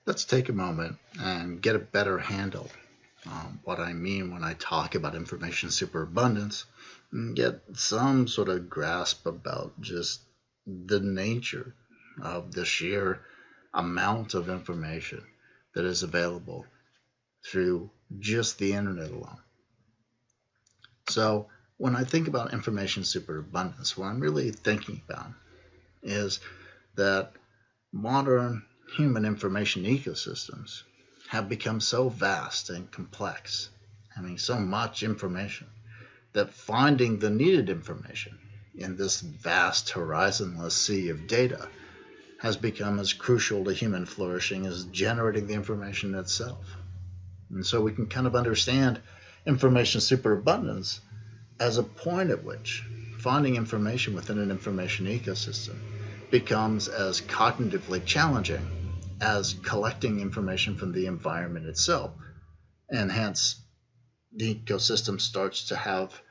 Let's take a moment and get a better handle on what I mean when I talk about information superabundance and get some sort of grasp about just the nature of the sheer amount of information that is available through just the internet alone. So, when I think about information superabundance, what I'm really thinking about is that modern human information ecosystems have become so vast and complex, having so much information, that finding the needed information in this vast horizonless sea of data has become as crucial to human flourishing as generating the information itself. And so we can kind of understand information superabundance as a point at which finding information within an information ecosystem becomes as cognitively challenging as collecting information from the environment itself. And hence, the ecosystem starts to have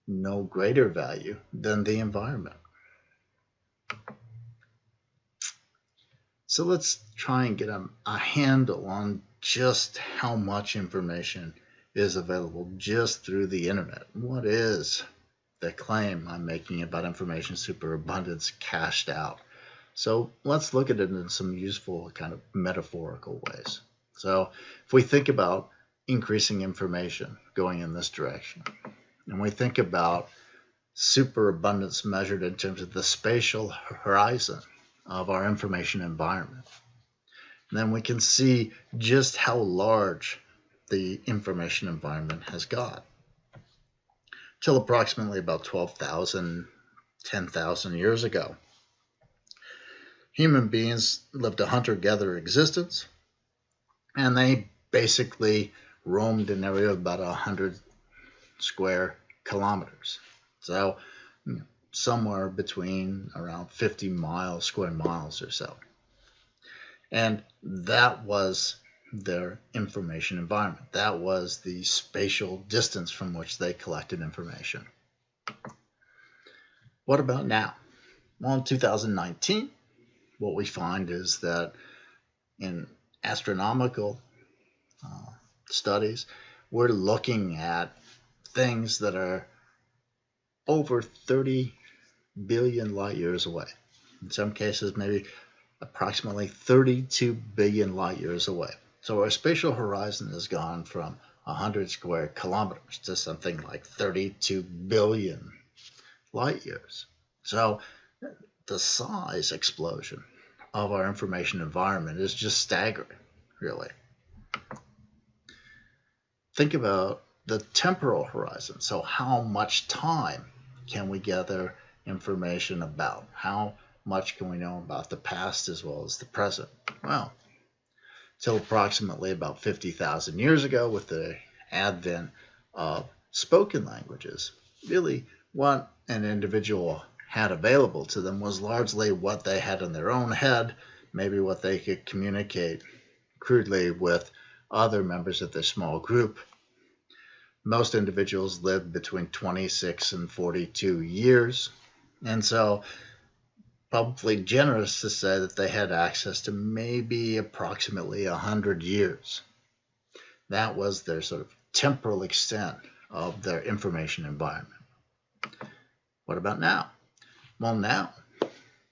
no greater value than the environment. So let's try and get a handle on just how much information is available just through the internet. What is the claim I'm making about information superabundance cashed out? So let's look at it in some useful kind of metaphorical ways. So if we think about increasing information going in this direction, and we think about superabundance measured in terms of the spatial horizon of our information environment, then we can see just how large the information environment has got. Till approximately about 12,000, 10,000 years ago, human beings lived a hunter-gatherer existence, and they basically roamed an area of about 100 square kilometers. So somewhere between around 50 square miles or so. And that was their information environment. That was the spatial distance from which they collected information. What about now? Well, in 2019, what we find is that in astronomical studies, we're looking at things that are over 30 billion light years away. In some cases, maybe approximately 32 billion light years away. So our spatial horizon has gone from 100 square kilometers to something like 32 billion light years. So the size explosion of our information environment is just staggering, really. Think about the temporal horizon. So how much time can we gather information about? How much can we know about the past as well as the present? Well, till approximately about 50,000 years ago, with the advent of spoken languages, really what an individual had available to them was largely what they had in their own head, maybe what they could communicate crudely with other members of their small group. Most individuals lived between 26 and 42 years, and so probably generous to say that they had access to maybe approximately 100 years. That was their sort of temporal extent of their information environment. What about now? Well, now,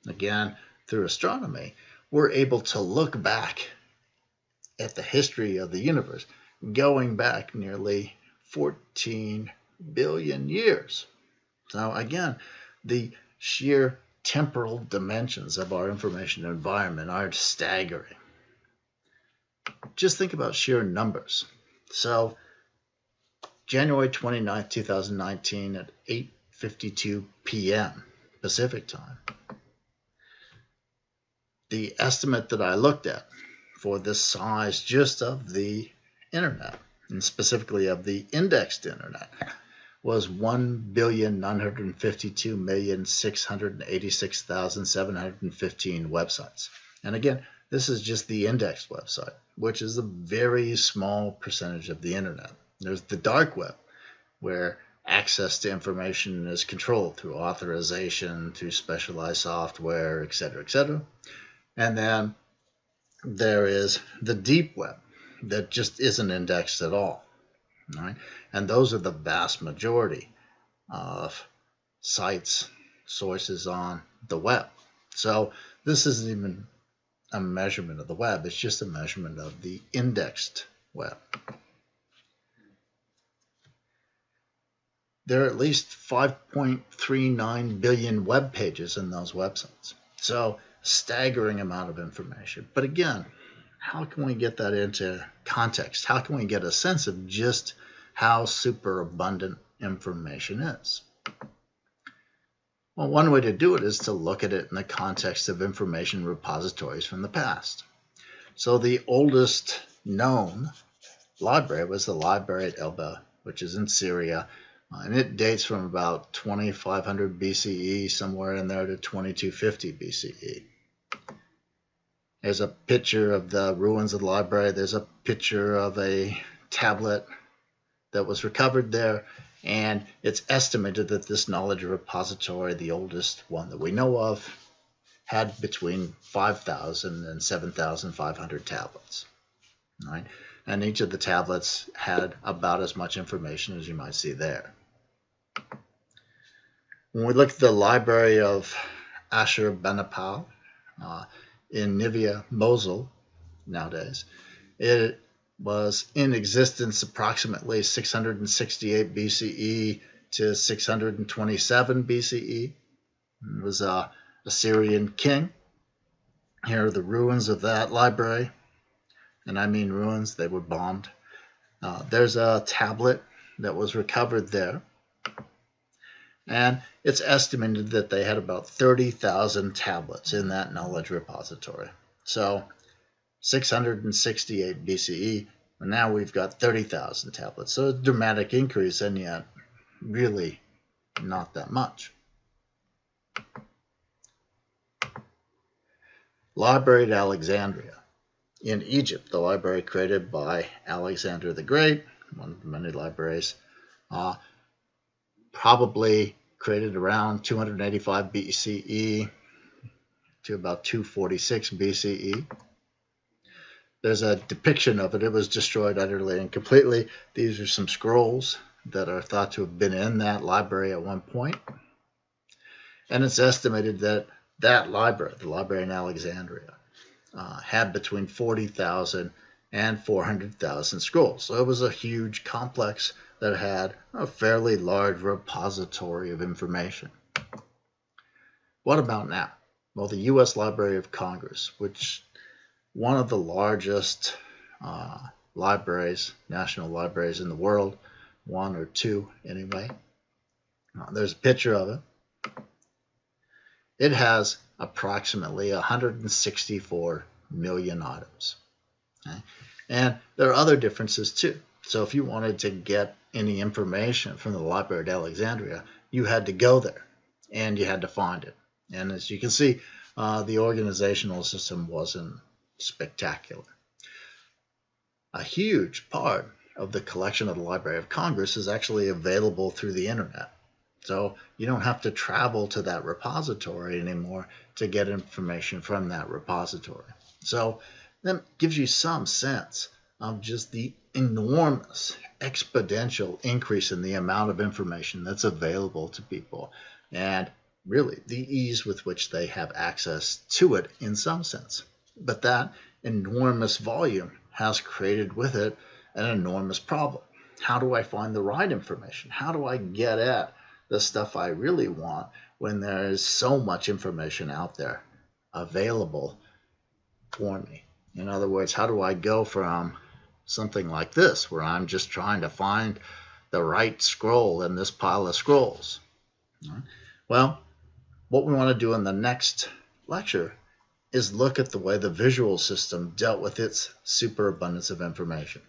again, through astronomy, we're able to look back at the history of the universe, going back nearly 14 billion years. So again, the sheer temporal dimensions of our information environment are staggering. Just think about sheer numbers. So January 29th, 2019 at 8:52 p.m. Pacific time, the estimate that I looked at for this size just of the internet, and specifically of the indexed internet, was 1,952,686,715 websites. And again, this is just the indexed website, which is a very small percentage of the internet. There's the dark web, where access to information is controlled through authorization, through specialized software, etc., etc. And then there is the deep web that just isn't indexed at all. Right? And those are the vast majority of sites, sources on the web. So this isn't even a measurement of the web, it's just a measurement of the indexed web. There are at least 5.39 billion web pages in those websites. So staggering amount of information. But again, how can we get that into context? How can we get a sense of just how super abundant information is? Well, one way to do it is to look at it in the context of information repositories from the past. So the oldest known library was the library at Elba, which is in Syria, and it dates from about 2500 BCE, somewhere in there, to 2250 BCE. There's a picture of the ruins of the library. There's a picture of a tablet that was recovered there, and it's estimated that this knowledge repository, the oldest one that we know of, had between 5,000 and 7,500 tablets. Right? And each of the tablets had about as much information as you might see there. When we look at the library of Ashurbanipal in Nivea, Mosul, nowadays, it was in existence approximately 668 BCE to 627 BCE. It was a Assyrian king. Here are the ruins of that library. And I mean ruins, they were bombed. There's a tablet that was recovered there. And it's estimated that they had about 30,000 tablets in that knowledge repository. So 668 BCE, and now we've got 30,000 tablets. So a dramatic increase, and yet really not that much. Library at Alexandria. In Egypt, the library created by Alexander the Great, one of the many libraries, probably created around 285 BCE to about 246 BCE. There's a depiction of it. It was destroyed utterly and completely. These are some scrolls that are thought to have been in that library at one point. And it's estimated that that library, the library in Alexandria, had between 40,000 and 400,000 scrolls. So it was a huge complex that had a fairly large repository of information. What about now? Well, the U.S. Library of Congress, which one of the largest libraries, national libraries in the world, one or two anyway. There's a picture of it. It has approximately 164 million items. Okay? And there are other differences too. So if you wanted to get any information from the library at Alexandria, you had to go there and you had to find it. And as you can see, the organizational system wasn't spectacular. A huge part of the collection of the Library of Congress is actually available through the internet. So you don't have to travel to that repository anymore to get information from that repository. So that gives you some sense of just the enormous exponential increase in the amount of information that's available to people, and really the ease with which they have access to it in some sense. But that enormous volume has created with it an enormous problem. How do I find the right information? How do I get at the stuff I really want when there is so much information out there available for me? In other words, how do I go from something like this, where I'm just trying to find the right scroll in this pile of scrolls? Well, what we want to do in the next lecture is look at the way the visual system dealt with its superabundance of information.